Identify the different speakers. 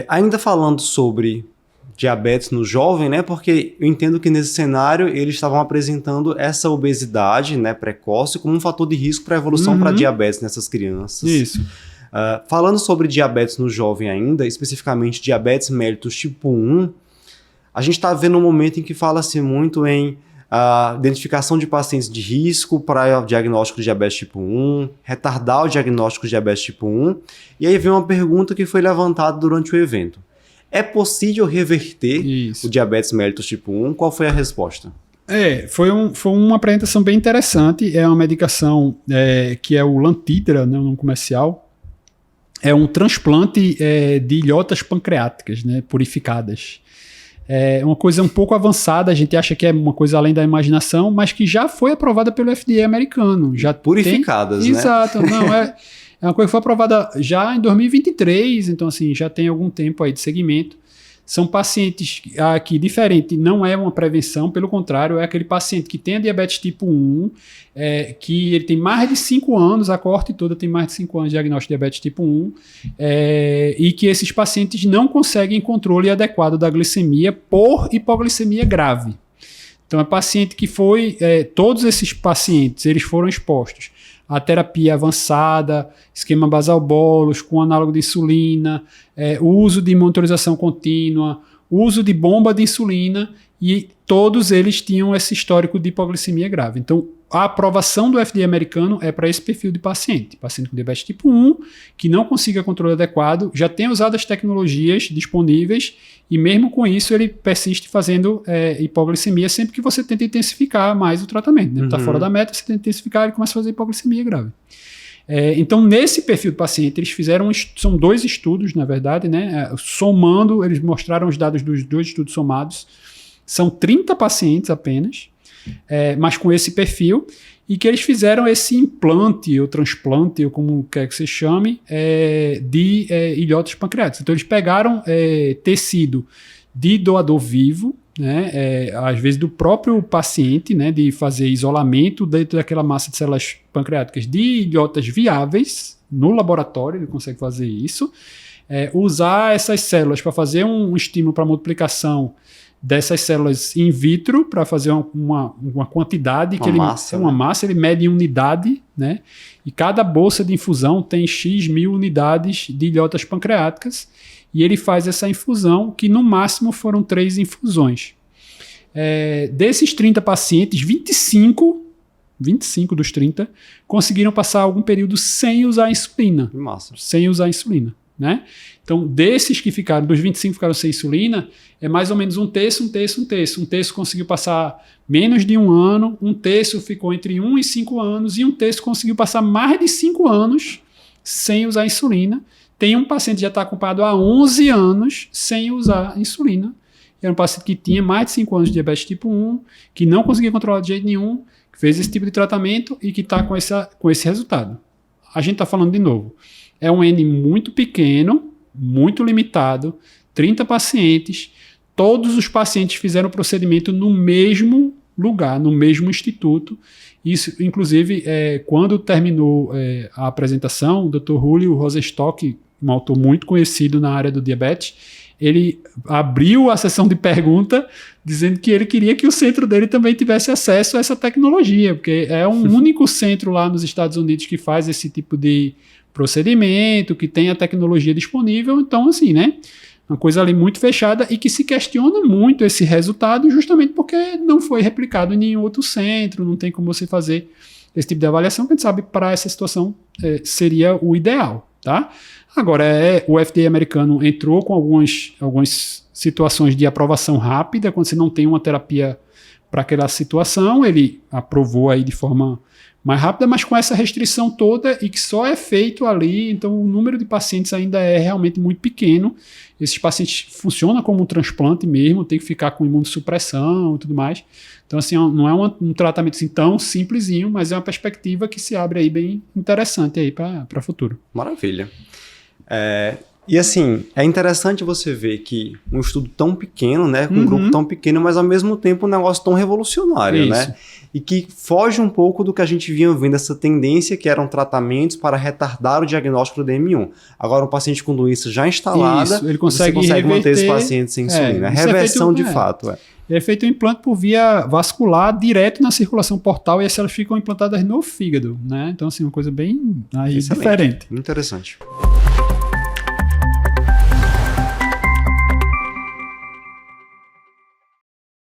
Speaker 1: Ainda falando sobre diabetes no jovem, né? Porque eu entendo que nesse cenário eles estavam apresentando essa obesidade, né, precoce como um fator de risco para a evolução para diabetes nessas crianças.
Speaker 2: Isso.
Speaker 1: Falando sobre diabetes no jovem ainda, especificamente diabetes mellitus tipo 1, a gente está vendo um momento em que fala-se muito em identificação de pacientes de risco para o diagnóstico de diabetes tipo 1, retardar o diagnóstico de diabetes tipo 1, e aí vem uma pergunta que foi levantada durante o evento. É possível reverter o diabetes mellitus tipo 1? Qual foi a resposta?
Speaker 2: Foi uma apresentação bem interessante. É uma medicação que é o Lantidra, né, o nome comercial. É um transplante de ilhotas pancreáticas, né, purificadas. É uma coisa um pouco avançada, a gente acha que é uma coisa além da imaginação, mas que já foi aprovada pelo FDA americano. Já
Speaker 1: purificadas, né?
Speaker 2: Exato. Não, é uma coisa que foi aprovada já em 2023, então assim, já tem algum tempo aí de segmento. São pacientes que, diferente, não é uma prevenção, pelo contrário, é aquele paciente que tem a diabetes tipo 1, que ele tem mais de 5 anos, a coorte toda tem mais de 5 anos de diagnóstico de diabetes tipo 1, e que esses pacientes não conseguem controle adequado da glicemia por hipoglicemia grave. Então, é paciente que todos esses pacientes, eles foram expostos a terapia avançada, esquema basal bolus, com análogo de insulina, o uso de monitorização contínua, uso de bomba de insulina, e todos eles tinham esse histórico de hipoglicemia grave. Então, a aprovação do FDA americano é para esse perfil de paciente com diabetes tipo 1, que não consiga controle adequado, já tem usado as tecnologias disponíveis, e mesmo com isso ele persiste fazendo hipoglicemia sempre que você tenta intensificar mais o tratamento. Né? Está fora da meta, você tenta intensificar, ele começa a fazer hipoglicemia grave. Então, nesse perfil do paciente, eles fizeram, são 2 estudos, na verdade, né? Somando, eles mostraram os dados dos 2 estudos somados, são 30 pacientes apenas, mas com esse perfil, e que eles fizeram esse implante, ou transplante, ou como quer que se chame, de ilhotas pancreáticas. Então, eles pegaram tecido de doador vivo, né, às vezes do próprio paciente, né, de fazer isolamento dentro daquela massa de células pancreáticas de ilhotas viáveis, no laboratório ele consegue fazer isso, usar essas células para fazer um estímulo para multiplicação dessas células in vitro, para fazer uma quantidade, uma massa, ele mede em unidade, né, e cada bolsa de infusão tem X mil unidades de ilhotas pancreáticas, e ele faz essa infusão, que no máximo foram 3 infusões. Desses 30 pacientes, 25 dos 30 conseguiram passar algum período sem usar insulina.
Speaker 1: Massa.
Speaker 2: Sem usar insulina, né? Então, desses que ficaram, dos 25 que ficaram sem insulina, é mais ou menos um terço. Um terço conseguiu passar menos de 1 ano, um terço ficou entre 1 e 5 anos, e um terço conseguiu passar mais de 5 anos sem usar insulina. Tem um paciente que já está acompanhado há 11 anos sem usar insulina. Era um paciente que tinha mais de 5 anos de diabetes tipo 1, que não conseguia controlar de jeito nenhum, que fez esse tipo de tratamento e que está com esse resultado. A gente está falando de novo. É um N muito pequeno, muito limitado, 30 pacientes. Todos os pacientes fizeram o procedimento no mesmo lugar, no mesmo instituto. Isso, inclusive, quando terminou a apresentação, o Dr. Julio Rosenstock, um autor muito conhecido na área do diabetes, ele abriu a sessão de pergunta dizendo que ele queria que o centro dele também tivesse acesso a essa tecnologia, porque é um único centro lá nos Estados Unidos que faz esse tipo de procedimento, que tem a tecnologia disponível. Então, assim, né, uma coisa ali muito fechada, e que se questiona muito esse resultado justamente porque não foi replicado em nenhum outro centro, não tem como você fazer esse tipo de avaliação, que a gente sabe que para essa situação seria o ideal, tá? Agora, o FDA americano entrou com algumas situações de aprovação rápida, quando você não tem uma terapia para aquela situação, ele aprovou aí de forma mais rápida, mas com essa restrição toda, e que só é feito ali, então o número de pacientes ainda é realmente muito pequeno. Esses pacientes funcionam como um transplante mesmo, tem que ficar com imunossupressão e tudo mais. Então, assim, não é um tratamento assim tão simplesinho, mas é uma perspectiva que se abre aí bem interessante aí para o futuro.
Speaker 1: Maravilha. E assim, é interessante você ver que um estudo tão pequeno, né, com um grupo tão pequeno, mas ao mesmo tempo um negócio tão revolucionário, né? E que foge um pouco do que a gente vinha vendo, essa tendência que eram tratamentos para retardar o diagnóstico do DM1. Agora, um paciente com doença já instalada,
Speaker 2: ele consegue
Speaker 1: manter esse paciente sem insulina. Reversão de fato.
Speaker 2: É feito um implante por via vascular direto na circulação portal e as células ficam implantadas no fígado, né? Então, assim, uma coisa bem diferente.
Speaker 1: Interessante.